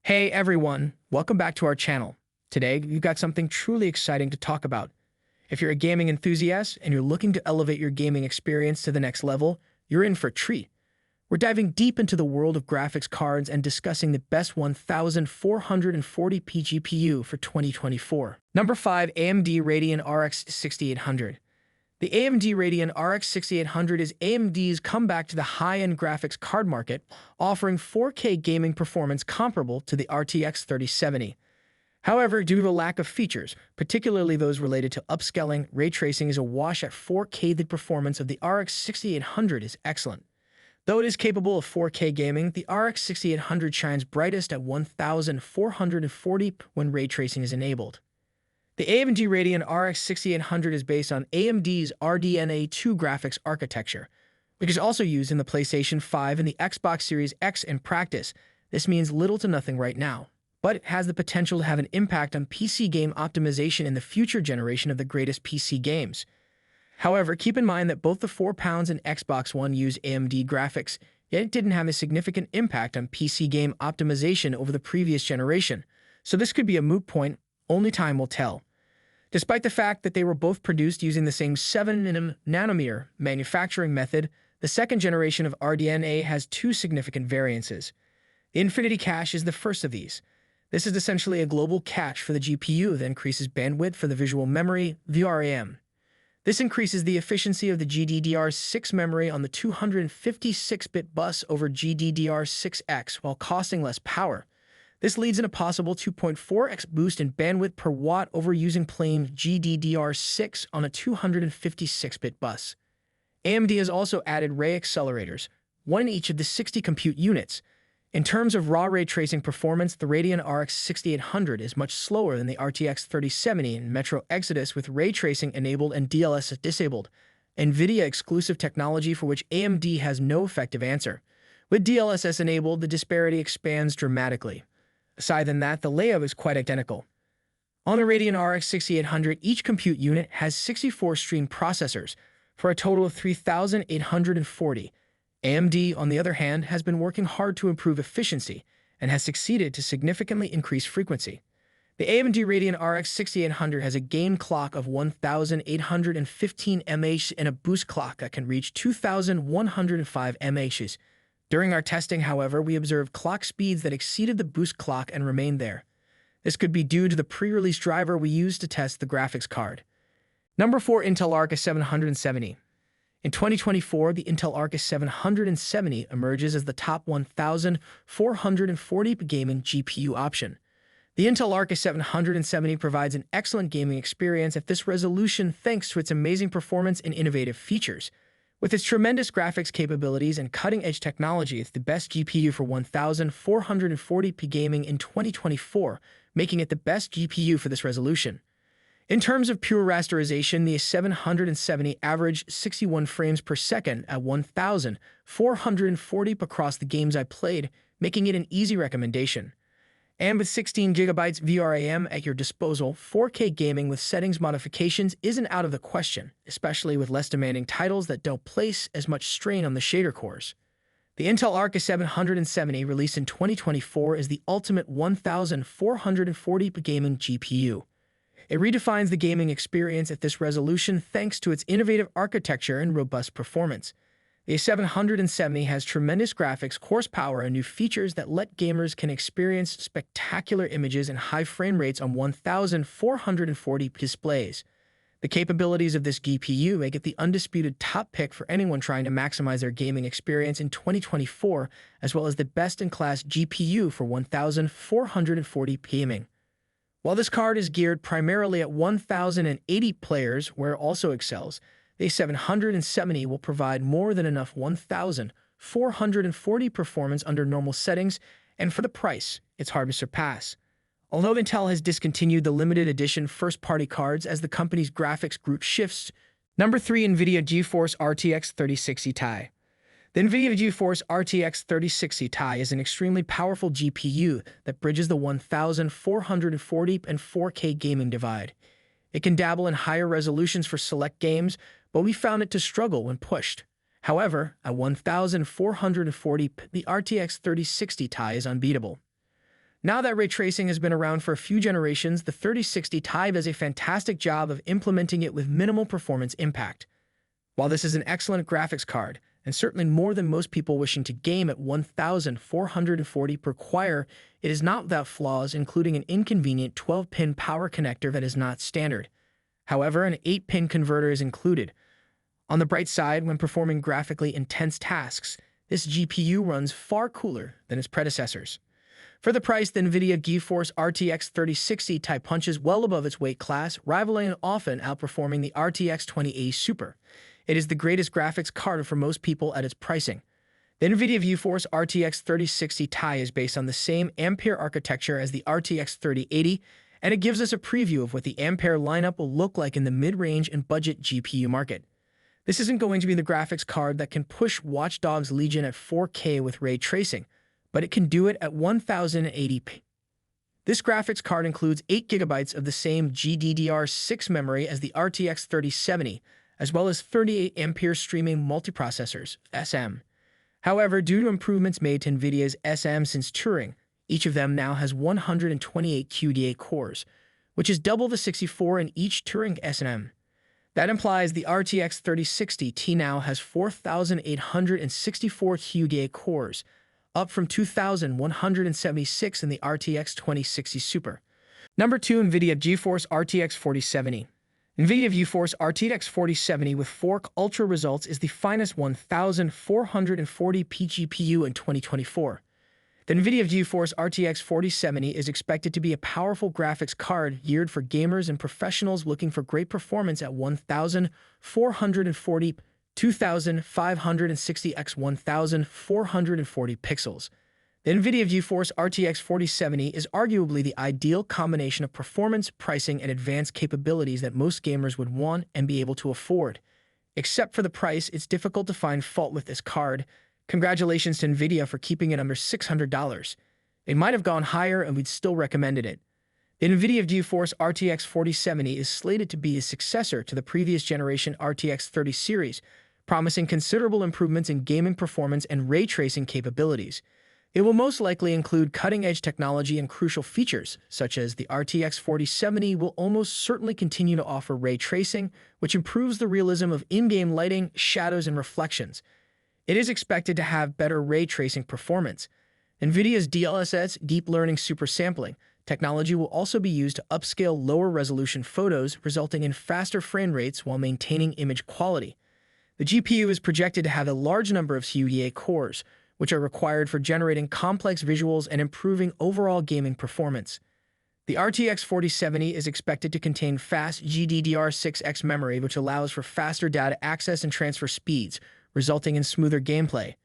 Hey everyone, welcome back to our channel. Today, we've got something truly exciting to talk about. If you're a gaming enthusiast and you're looking to elevate your gaming experience to the next level, you're in for a treat. We're diving deep into the world of graphics cards and discussing the best 1440p GPU for 2024. Number 5, AMD Radeon RX 6800. The AMD Radeon RX 6800 is AMD's comeback to the high-end graphics card market, offering 4K gaming performance comparable to the RTX 3070. However, due to the lack of features, particularly those related to upscaling, ray tracing is a wash at 4K. The performance of the RX 6800 is excellent. Though it is capable of 4K gaming, the RX 6800 shines brightest at 1440p when ray tracing is enabled. The AMD Radeon RX 6800 is based on AMD's RDNA 2 graphics architecture, which is also used in the PlayStation 5 and the Xbox Series X in practice. This means little to nothing right now, but it has the potential to have an impact on PC game optimization in the future generation of the greatest PC games. However, keep in mind that both the 4-pounds and Xbox One use AMD graphics, yet it didn't have a significant impact on PC game optimization over the previous generation, so this could be a moot point. Only time will tell. Despite the fact that they were both produced using the same 7nm manufacturing method, the second generation of RDNA has two significant variances. The Infinity Cache is the first of these. This is essentially a global cache for the GPU that increases bandwidth for the visual memory, VRAM. This increases the efficiency of the GDDR6 memory on the 256-bit bus over GDDR6X while costing less power. This leads in a possible 2.4x boost in bandwidth per watt over using plain GDDR6 on a 256-bit bus. AMD has also added ray accelerators, one in each of the 60 compute units. In terms of raw ray tracing performance, the Radeon RX 6800 is much slower than the RTX 3070 and Metro Exodus with ray tracing enabled and DLSS disabled, NVIDIA-exclusive technology for which AMD has no effective answer. With DLSS enabled, the disparity expands dramatically. Aside than that, the layout is quite identical. On the Radeon RX 6800, each compute unit has 64 stream processors, for a total of 3,840. AMD, on the other hand, has been working hard to improve efficiency and has succeeded to significantly increase frequency. The AMD Radeon RX 6800 has a gain clock of 1,815 mAh and a boost clock that can reach 2,105 mAh. During our testing, however, we observed clock speeds that exceeded the boost clock and remained there. This could be due to the pre-release driver we used to test the graphics card. Number 4, Intel Arc 770. In 2024, the Intel Arc 770 emerges as the top 1440p gaming GPU option. The Intel Arc 770 provides an excellent gaming experience at this resolution thanks to its amazing performance and innovative features. With its tremendous graphics capabilities and cutting-edge technology, it's the best GPU for 1440p gaming in 2024, making it the best GPU for this resolution. In terms of pure rasterization, the 770 averaged 61 frames per second at 1440p across the games I played, making it an easy recommendation. And with 16GB VRAM at your disposal, 4K gaming with settings modifications isn't out of the question, especially with less demanding titles that don't place as much strain on the shader cores. The Intel Arc 770 released in 2024 is the ultimate 1440p gaming GPU. It redefines the gaming experience at this resolution thanks to its innovative architecture and robust performance. The 770 has tremendous graphics horsepower and new features that let gamers can experience spectacular images and high frame rates on 1440p displays. The capabilities of this GPU make it the undisputed top pick for anyone trying to maximize their gaming experience in 2024, as well as the best-in-class GPU for 1440p gaming. While this card is geared primarily at 1080 players, where it also excels, the 770 will provide more than enough 1440 performance under normal settings, and for the price, it's hard to surpass. Although Intel has discontinued the limited edition first-party cards as the company's graphics group shifts. Number 3, NVIDIA GeForce RTX 3060 Ti. The NVIDIA GeForce RTX 3060 Ti is an extremely powerful GPU that bridges the 1440 and 4K gaming divide. It can dabble in higher resolutions for select games, but we found it to struggle when pushed. However, at 1440p, the RTX 3060 Ti is unbeatable. Now that ray tracing has been around for a few generations, the 3060 Ti does a fantastic job of implementing it with minimal performance impact. While this is an excellent graphics card, and certainly more than most people wishing to game at 1440 per require, it is not without flaws, including an inconvenient 12-pin power connector that is not standard. However, an 8-pin converter is included. On the bright side, when performing graphically intense tasks, this GPU runs far cooler than its predecessors. For the price, the NVIDIA GeForce RTX 3060 Ti punches well above its weight class, rivaling and often outperforming the RTX 2080 Super. It is the greatest graphics card for most people at its pricing. The NVIDIA GeForce RTX 3060 Ti is based on the same Ampere architecture as the RTX 3080, and it gives us a preview of what the Ampere lineup will look like in the mid-range and budget GPU market. This isn't going to be the graphics card that can push Watch Dogs Legion at 4K with ray tracing, but it can do it at 1080p. This graphics card includes 8 GB of the same GDDR6 memory as the RTX 3070, as well as 38 Ampere streaming multiprocessors, SM. However, due to improvements made to NVIDIA's SM since Turing, each of them now has 128 QDA cores, which is double the 64 in each Turing SM. That implies the RTX 3060 Ti now has 4,864 QDA cores, up from 2,176 in the RTX 2060 Super. Number 2, NVIDIA GeForce RTX 4070. NVIDIA GeForce RTX 4070 with Fork Ultra results is the finest 1440p GPU in 2024. The NVIDIA GeForce RTX 4070 is expected to be a powerful graphics card geared for gamers and professionals looking for great performance at 1440 2560 x 1440 pixels. The NVIDIA GeForce RTX 4070 is arguably the ideal combination of performance, pricing, and advanced capabilities that most gamers would want and be able to afford. Except for the price, it's difficult to find fault with this card. Congratulations to NVIDIA for keeping it under $600. It might have gone higher and we'd still recommended it. The NVIDIA GeForce RTX 4070 is slated to be a successor to the previous generation RTX 30 series, promising considerable improvements in gaming performance and ray tracing capabilities. It will most likely include cutting-edge technology and crucial features, such as the RTX 4070 will almost certainly continue to offer ray tracing, which improves the realism of in-game lighting, shadows, and reflections. It is expected to have better ray tracing performance. NVIDIA's DLSS Deep Learning Super Sampling technology will also be used to upscale lower-resolution photos, resulting in faster frame rates while maintaining image quality. The GPU is projected to have a large number of QDA cores, which are required for generating complex visuals and improving overall gaming performance. The RTX 4070 is expected to contain fast GDDR6X memory, which allows for faster data access and transfer speeds, resulting in smoother gameplay.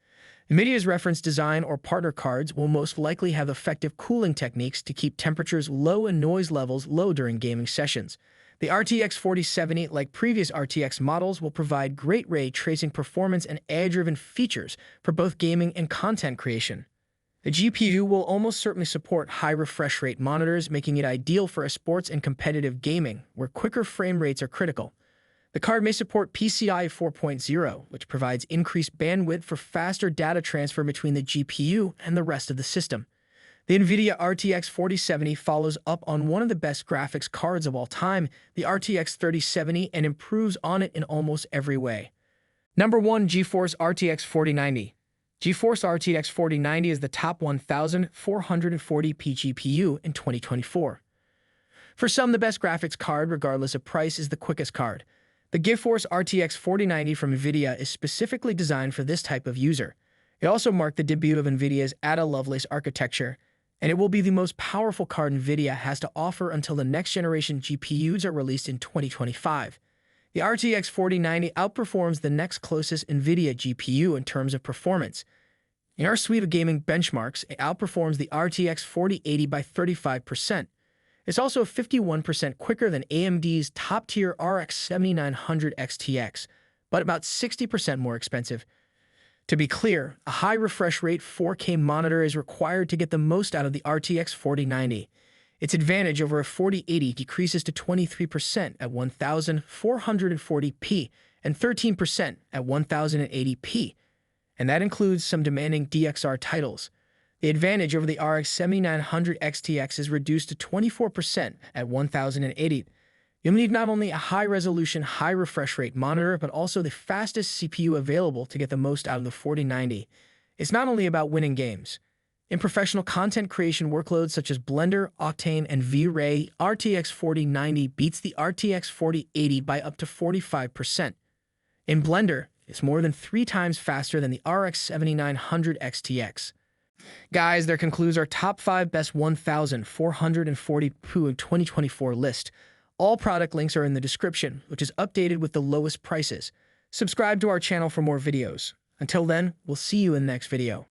NVIDIA's reference design or partner cards will most likely have effective cooling techniques to keep temperatures low and noise levels low during gaming sessions. The RTX 4070, like previous RTX models, will provide great ray tracing performance and AI-driven features for both gaming and content creation. The GPU will almost certainly support high refresh rate monitors, making it ideal for sports and competitive gaming, where quicker frame rates are critical. The card may support PCIe 4.0, which provides increased bandwidth for faster data transfer between the GPU and the rest of the system. The NVIDIA RTX 4070 follows up on one of the best graphics cards of all time, the RTX 3070, and improves on it in almost every way. Number 1, GeForce RTX 4090. GeForce RTX 4090 is the top 1440p GPU in 2024. For some, the best graphics card, regardless of price, is the quickest card. The GeForce RTX 4090 from NVIDIA is specifically designed for this type of user. It also marked the debut of NVIDIA's Ada Lovelace architecture, and it will be the most powerful card NVIDIA has to offer until the next generation GPUs are released in 2025. The RTX 4090 outperforms the next closest NVIDIA GPU in terms of performance. In our suite of gaming benchmarks, it outperforms the RTX 4080 by 35%. It's also 51% quicker than AMD's top-tier RX 7900 XTX, but about 60% more expensive. To be clear, a high refresh rate 4K monitor is required to get the most out of the RTX 4090. Its advantage over a 4080 decreases to 23% at 1440p and 13% at 1080p, and that includes some demanding DXR titles. The advantage over the RX 7900 XTX is reduced to 24% at 1080. You'll need not only a high-resolution, high-refresh rate monitor, but also the fastest CPU available to get the most out of the 4090. It's not only about winning games. In professional content creation workloads such as Blender, Octane, and V-Ray, RTX 4090 beats the RTX 4080 by up to 45%. In Blender, it's more than 3 times faster than the RX 7900 XTX. Guys, that concludes our top 5 best 1,440 PU 2024 list. All product links are in the description, which is updated with the lowest prices. Subscribe to our channel for more videos. Until then, we'll see you in the next video.